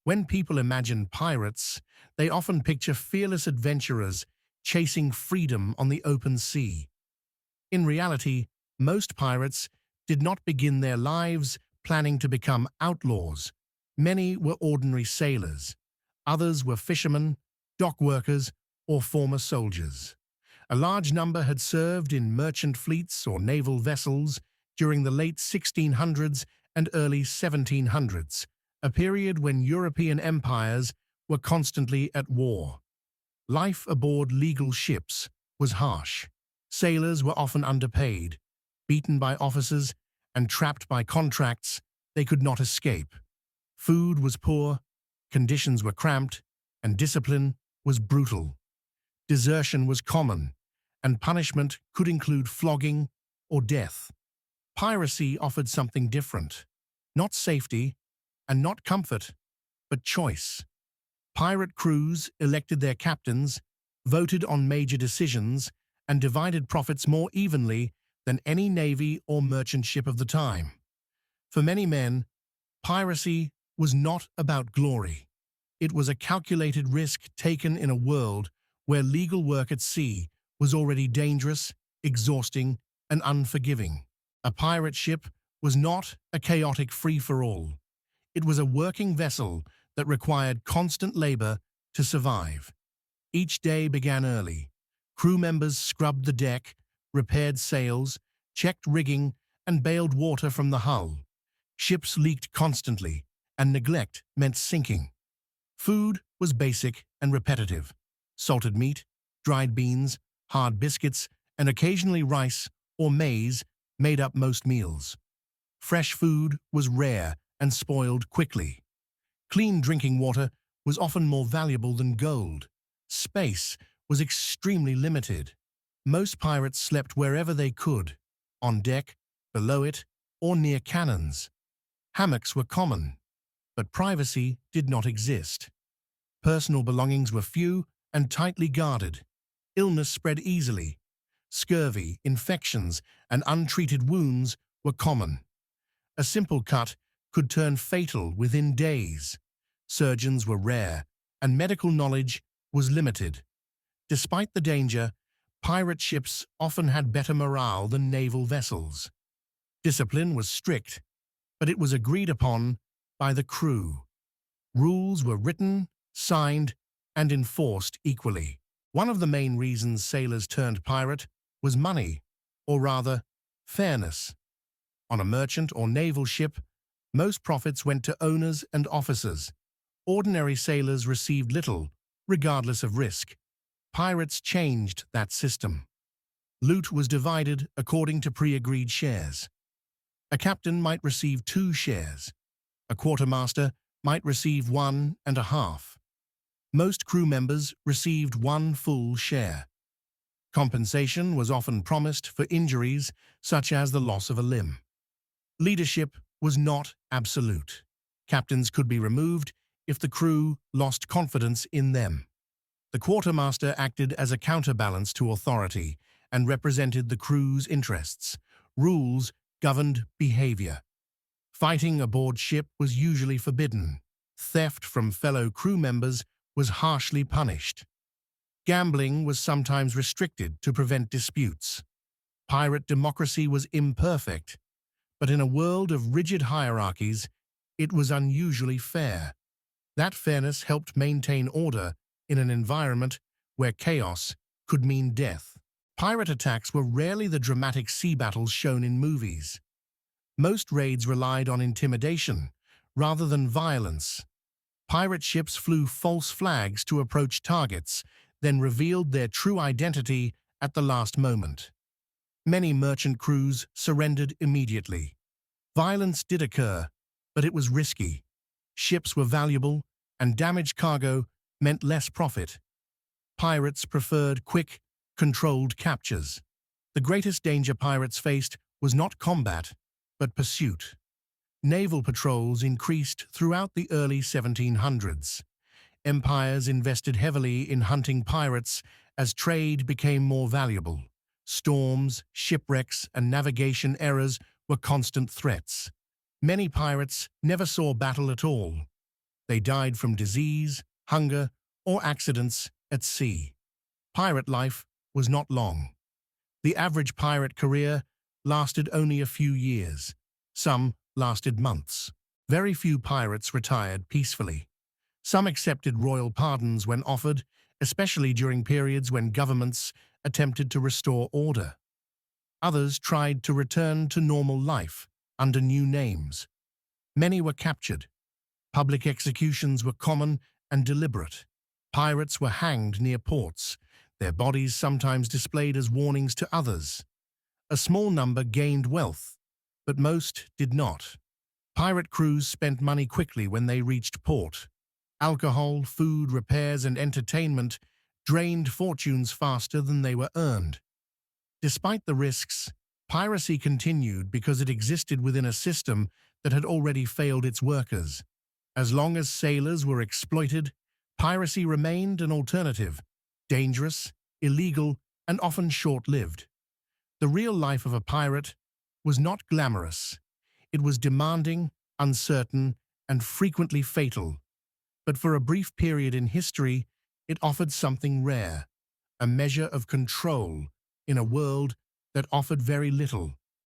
When people imagine pirates, they often picture fearless adventurers chasing freedom on the open sea. In reality, most pirates did not begin their lives planning to become outlaws. Many were ordinary sailors. Others were fishermen, dock workers, or former soldiers. A large number had served in merchant fleets or naval vessels during the late 1600s and early 1700s, a period when European empires were constantly at war. Life aboard legal ships was harsh. Sailors were often underpaid, beaten by officers, and trapped by contracts they could not escape. Food was poor, conditions were cramped, and discipline was brutal. Desertion was common, and punishment could include flogging or death. Piracy offered something different, not safety and not comfort, but choice. Pirate crews elected their captains, voted on major decisions, and divided profits more evenly than any navy or merchant ship of the time. For many men, piracy was not about glory. It was a calculated risk taken in a world where legal work at sea was already dangerous, exhausting, and unforgiving. A pirate ship was not a chaotic free-for-all. It was a working vessel that required constant labor to survive. Each day began early. Crew members scrubbed the deck, repaired sails, checked rigging, and baled water from the hull. Ships leaked constantly, and neglect meant sinking. Food was basic and repetitive. Salted meat, dried beans, hard biscuits, and occasionally rice or maize made up most meals. Fresh food was rare and spoiled quickly. Clean drinking water was often more valuable than gold. Space was extremely limited. Most pirates slept wherever they could, on deck, below it, or near cannons. Hammocks were common, but privacy did not exist. Personal belongings were few and tightly guarded. Illness spread easily. Scurvy, infections, and untreated wounds were common. A simple cut could turn fatal within days. Surgeons were rare, and medical knowledge was limited. Despite the danger, pirate ships often had better morale than naval vessels. Discipline was strict, but it was agreed upon by the crew. Rules were written, signed, and enforced equally. One of the main reasons sailors turned pirate was money, or rather, fairness. On a merchant or naval ship, most profits went to owners and officers. Ordinary sailors received little, regardless of risk. Pirates changed that system. Loot was divided according to pre-agreed shares. A captain might receive 2 shares. A quartermaster might receive 1.5. Most crew members received 1 full share. Compensation was often promised for injuries such as the loss of a limb. Leadership was not absolute. Captains could be removed if the crew lost confidence in them. The quartermaster acted as a counterbalance to authority and represented the crew's interests. Rules governed behavior. Fighting aboard ship was usually forbidden. Theft from fellow crew members was harshly punished. Gambling was sometimes restricted to prevent disputes. Pirate democracy was imperfect, but in a world of rigid hierarchies, it was unusually fair. That fairness helped maintain order in an environment where chaos could mean death. Pirate attacks were rarely the dramatic sea battles shown in movies. Most raids relied on intimidation rather than violence. Pirate ships flew false flags to approach targets, then revealed their true identity at the last moment. Many merchant crews surrendered immediately. Violence did occur, but it was risky. Ships were valuable, and damaged cargo meant less profit. Pirates preferred quick, controlled captures. The greatest danger pirates faced was not combat, but pursuit. Naval patrols increased throughout the early 1700s. Empires invested heavily in hunting pirates as trade became more valuable. Storms, shipwrecks, and navigation errors were constant threats. Many pirates never saw battle at all. They died from disease, hunger, or accidents at sea. Pirate life was not long. The average pirate career lasted only a few years. Some lasted months. Very few pirates retired peacefully. Some accepted royal pardons when offered, especially during periods when governments attempted to restore order. Others tried to return to normal life under new names. Many were captured. Public executions were common and deliberate. Pirates were hanged near ports, their bodies sometimes displayed as warnings to others. A small number gained wealth, but most did not. Pirate crews spent money quickly when they reached port. Alcohol, food, repairs, and entertainment drained fortunes faster than they were earned. Despite the risks, piracy continued because it existed within a system that had already failed its workers. As long as sailors were exploited, piracy remained an alternative, dangerous, illegal, and often short-lived. The real life of a pirate was not glamorous. It was demanding, uncertain, and frequently fatal. But for a brief period in history, it offered something rare, a measure of control in a world that offered very little.